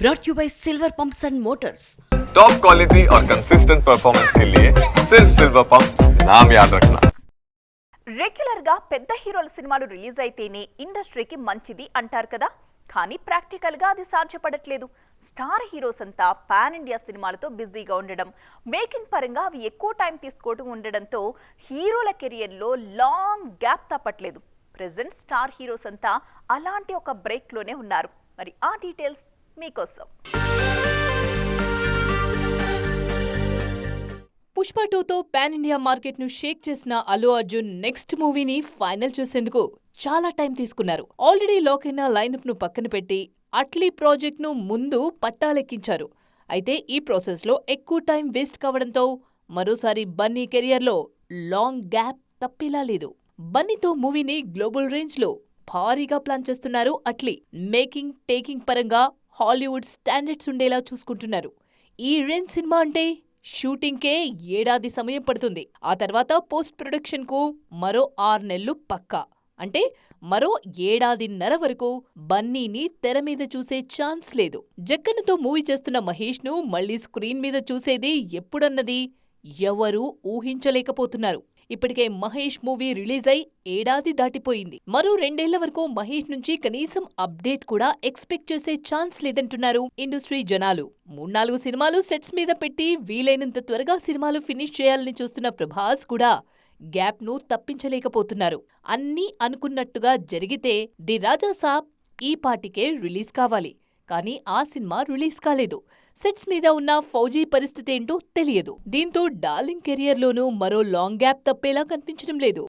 brought you by Silver Pumps and Motors. Top quality और consistent performance के लिए सिर्फ सिल्वर पंप्स नाम याद रखना. రెగ్యులర్ గా పెద్ద హీరోల సినిమాలు రిలీజ్ అయితేనే ఇండస్ట్రీకి మంచిది అంటారు కదా, కానీ ప్రాక్టికల్ గా అది సాధ్యపడట్లేదు. స్టార్ హీరోస్ అంతా పాన్ ఇండియా సినిమాలతో బిజీగా ఉండడం, మేకింగ్ పరంగా అవి ఎక్కువ టైం తీసుకోవడం ఉండడంతో హీరోల కెరియర్లో లాంగ్ గ్యాప్ తప్పట్లేదు. ప్రెజెంట్ స్టార్ హీరోస్ అంతా అలాంటి ఒక బ్రేక్ లోనే ఉన్నారు. మరి ఆ డీటెయిల్స్ మీకోసం. పుష్ప 2తో పాన్ ఇండియా మార్కెట్ ను షేక్ చేసిన అల్లు అర్జున్ నెక్స్ట్ మూవీని ఫైనల్ చేసేందుకు చాలా టైం తీసుకున్నారు. ఆల్రెడీ లాక్ అయిన లైనప్ ను పక్కన పెట్టి అట్లీ ప్రాజెక్ట్ ను ముందు పట్టాలెక్కించారు. అయితే ఈ ప్రాసెస్ లో ఎక్కువ టైం వేస్ట్ కావడంతో మరోసారి బన్నీ కెరియర్ లో లాంగ్ గ్యాప్ తప్పేలా లేదు. బన్నీతో మూవీని గ్లోబల్ రేంజ్ లో భారీగా ప్లాన్ చేస్తున్నారు అట్లీ. మేకింగ్ టేకింగ్ పరంగా హాలీవుడ్ స్టాండర్డ్స్ ఉండేలా చూసుకుంటున్నారు. ఈ రేంజ్ సినిమా అంటే షూటింగ్కే ఏడాది సమయం పడుతుంది. ఆ తర్వాత పోస్ట్ ప్రొడక్షన్ కు మరో 6 నెలలు పక్కా. అంటే మరో ఏడాదిన్నర వరకు బన్నీని తెర మీద చూసే ఛాన్స్ లేదు. జక్కన్నతో మూవీ చేస్తున్న మహేష్ ను మళ్లీ స్క్రీన్ మీద చూసేది ఎప్పుడన్నది ఎవరూ ఊహించలేకపోతున్నారు. ఇప్పటికే మహేష్ మూవీ రిలీజ్ అయి ఏడాది దాటిపోయింది. మరో 2 ఏళ్ల వరకు మహేష్ నుంచి కనీసం అప్డేట్ కూడా ఎక్స్పెక్ట్ చేసే ఛాన్స్ లేదంటున్నారు ఇండస్ట్రీ జనాలు. 3-4 సినిమాలు సెట్స్ మీద పెట్టి వీలైనంత త్వరగా సినిమాలు ఫినిష్ చేయాలని చూస్తున్న ప్రభాస్ కూడా గ్యాప్ ను తప్పించలేకపోతున్నారు. అన్నీ అనుకున్నట్టుగా జరిగితే ది రాజా సాబ్ ఈ పాటికే రిలీజ్ కావాలి. కానీ ఆ సినిమా రిలీజ్ కాలేదు. సెట్స్ మీద ఉన్న ఫౌజీ పరిస్థితి ఏంటో తెలియదు. దీంతో డార్లింగ్ కెరియర్లోనూ మరో లాంగ్ గ్యాప్ తప్పేలా కనిపించడం లేదు.